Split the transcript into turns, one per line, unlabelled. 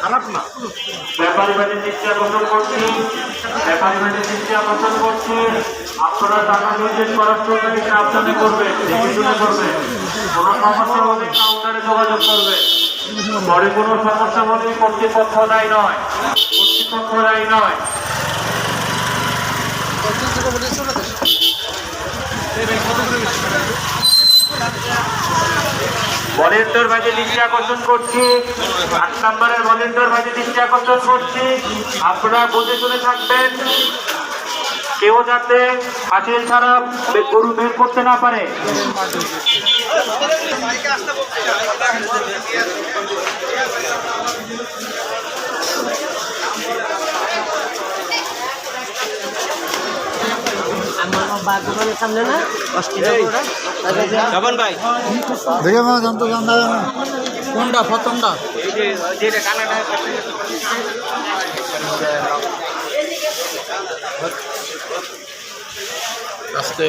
খারাপ না।
ব্যাপারী বাড়ির দৃষ্টি আকর্ষণ করছি, ব্যাপারী বাড়ির দৃষ্টি আকর্ষণ করছি। আপনারা টাকা নির্দেশ করার সময় সাবধানে করবেন, দেখে শুনে করবেন। কোনো সমস্যা হলে কাউন্টারে যোগাযোগ করবেন। পরে কোনো সমস্যা হলে কর্তৃপক্ষ দায়ী নয়, কর্তৃপক্ষ দায়ী নয়। ভলেন্টিয়ার ভাইকে দৃষ্টি আকর্ষণ করছি, 8 নম্বরের ভলেন্টিয়ার ভাইকে দৃষ্টি আকর্ষণ করছি। আপনারা বুঝে শুনে থাকবেন, কেউ যাতে হাসিল ছাড়া গরু বের করতে না পারে।
সামনে না
যাবেন ভাই
দেখে মা জানতো জানা কোনটা প্রথমটা
আস্তে